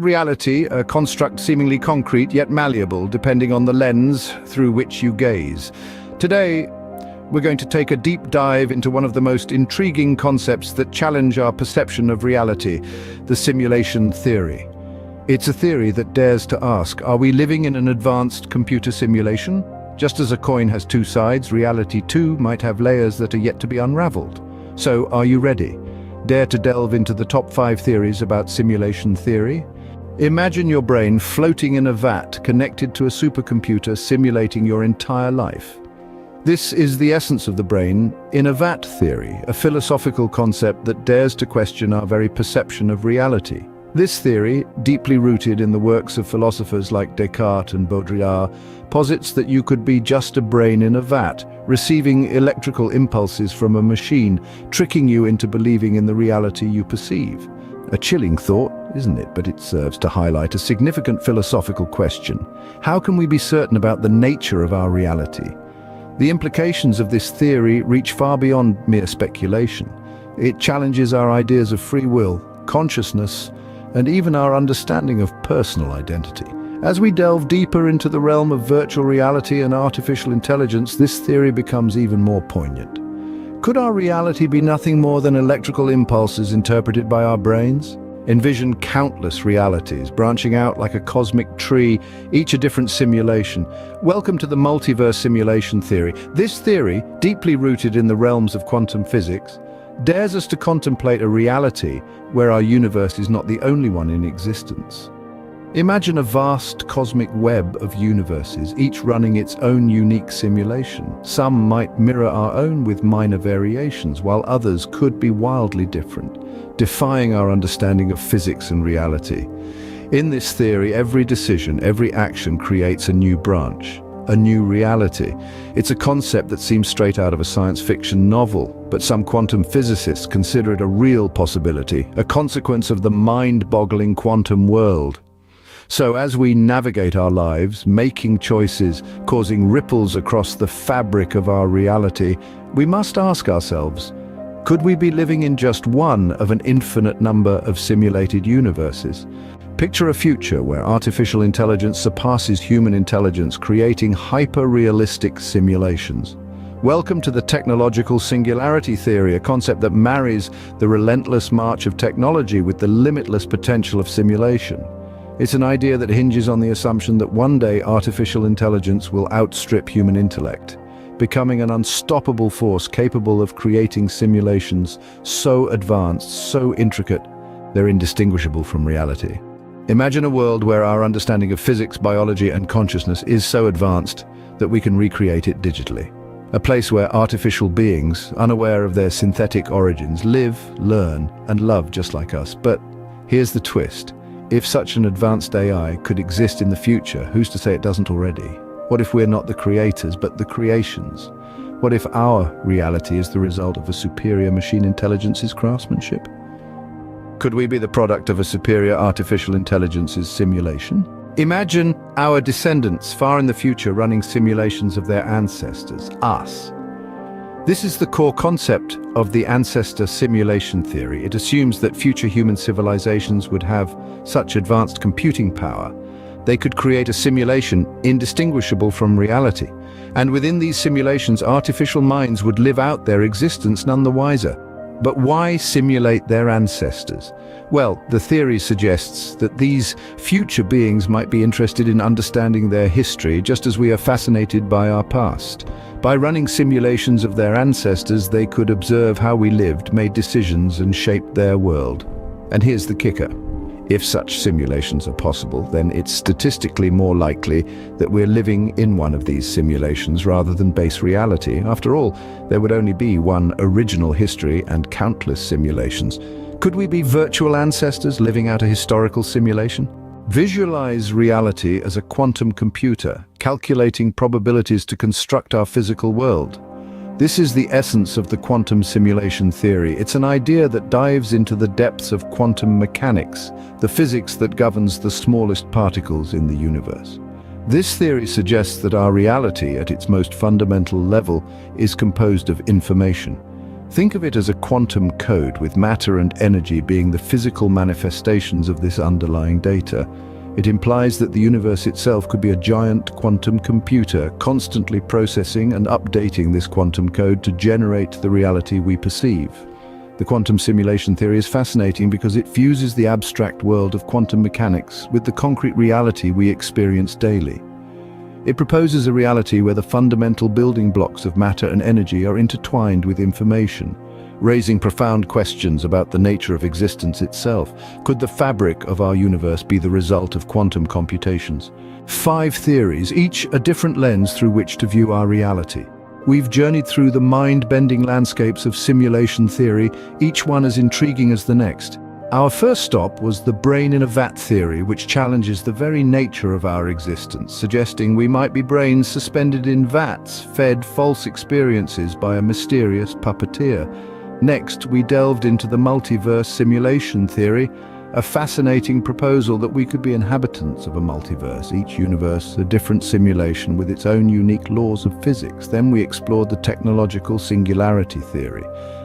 Reality, a construct seemingly concrete yet malleable depending on the lens through which you gaze. Today, we're going to take a deep dive into one of the most intriguing concepts that challenge our perception of reality, the simulation theory. It's a theory that dares to ask, are we living in an advanced computer simulation? Just as a coin has two sides, reality too might have layers that are yet to be unraveled. So, are you ready? Dare to delve into the top 5 theories about simulation theory? Imagine your brain floating in a vat connected to a supercomputer simulating your entire life. This is the essence of the brain in a vat theory, a philosophical concept that dares to question our very perception of reality. This theory, deeply rooted in the works of philosophers like Descartes and Baudrillard, posits that you could be just a brain in a vat, receiving electrical impulses from a machine, tricking you into believing in the reality you perceive. A chilling thought, isn't it? But it serves to highlight a significant philosophical question. How can we be certain about the nature of our reality? The implications of this theory reach far beyond mere speculation. It challenges our ideas of free will, consciousness, and even our understanding of personal identity. As we delve deeper into the realm of virtual reality and artificial intelligence, this theory becomes even more poignant. Could our reality be nothing more than electrical impulses interpreted by our brains? Envision countless realities branching out like a cosmic tree, each a different simulation. Welcome to the Multiverse Simulation Theory. This theory, deeply rooted in the realms of quantum physics, dares us to contemplate a reality where our universe is not the only one in existence. Imagine a vast cosmic web of universes, each running its own unique simulation. Some might mirror our own with minor variations, while others could be wildly different, defying our understanding of physics and reality. In this theory, every decision, every action creates a new branch, a new reality. It's a concept that seems straight out of a science fiction novel, but some quantum physicists consider it a real possibility, a consequence of the mind-boggling quantum world. So as we navigate our lives, making choices, causing ripples across the fabric of our reality, we must ask ourselves, could we be living in just one of an infinite number of simulated universes? Picture a future where artificial intelligence surpasses human intelligence, creating hyper-realistic simulations. Welcome to the Technological Singularity Theory, a concept that marries the relentless march of technology with the limitless potential of simulation. It's an idea that hinges on the assumption that one day artificial intelligence will outstrip human intellect, becoming an unstoppable force capable of creating simulations so advanced, so intricate, they're indistinguishable from reality. Imagine a world where our understanding of physics, biology, and consciousness is so advanced that we can recreate it digitally. A place where artificial beings, unaware of their synthetic origins, live, learn, and love just like us. But here's the twist. If such an advanced AI could exist in the future, who's to say it doesn't already? What if we're not the creators, but the creations? What if our reality is the result of a superior machine intelligence's craftsmanship? Could we be the product of a superior artificial intelligence's simulation? Imagine our descendants far in the future running simulations of their ancestors, us. This is the core concept of the Ancestor simulation theory. It assumes that future human civilizations would have such advanced computing power, they could create a simulation indistinguishable from reality. And within these simulations, artificial minds would live out their existence none the wiser. But why simulate their ancestors? Well, the theory suggests that these future beings might be interested in understanding their history just as we are fascinated by our past. By running simulations of their ancestors, they could observe how we lived, made decisions, and shaped their world. And here's the kicker. If such simulations are possible, then it's statistically more likely that we're living in one of these simulations rather than base reality. After all, there would only be one original history and countless simulations. Could we be virtual ancestors living out a historical simulation? Visualize reality as a quantum computer, calculating probabilities to construct our physical world. This is the essence of the quantum simulation theory. It's an idea that dives into the depths of quantum mechanics, the physics that governs the smallest particles in the universe. This theory suggests that our reality, at its most fundamental level, is composed of information. Think of it as a quantum code, with matter and energy being the physical manifestations of this underlying data. It implies that the universe itself could be a giant quantum computer, constantly processing and updating this quantum code to generate the reality we perceive. The quantum simulation theory is fascinating because it fuses the abstract world of quantum mechanics with the concrete reality we experience daily. It proposes a reality where the fundamental building blocks of matter and energy are intertwined with information, raising profound questions about the nature of existence itself. Could the fabric of our universe be the result of quantum computations? 5 theories, each a different lens through which to view our reality. We've journeyed through the mind-bending landscapes of simulation theory, each one as intriguing as the next. Our first stop was the brain in a vat theory, which challenges the very nature of our existence, suggesting we might be brains suspended in vats, fed false experiences by a mysterious puppeteer. Next, we delved into the multiverse simulation theory, a fascinating proposal that we could be inhabitants of a multiverse, each universe a different simulation with its own unique laws of physics. Then we explored the Technological Singularity Theory,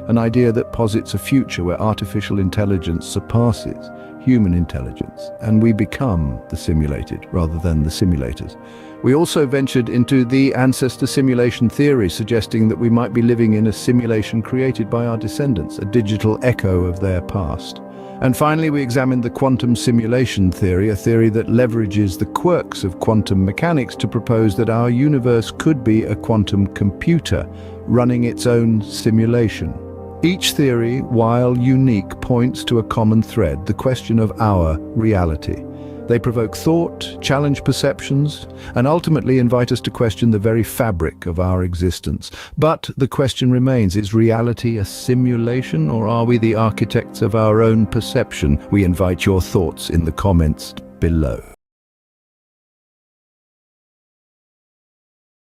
an idea that posits a future where artificial intelligence surpasses human intelligence, and we become the simulated rather than the simulators. We also ventured into the Ancestor simulation theory, suggesting that we might be living in a simulation created by our descendants, a digital echo of their past. And finally, we examined the quantum simulation theory, a theory that leverages the quirks of quantum mechanics to propose that our universe could be a quantum computer running its own simulation. Each theory, while unique, points to a common thread: the question of our reality. They provoke thought, challenge perceptions, and ultimately invite us to question the very fabric of our existence. But the question remains, is reality a simulation, or are we the architects of our own perception? We invite your thoughts in the comments below.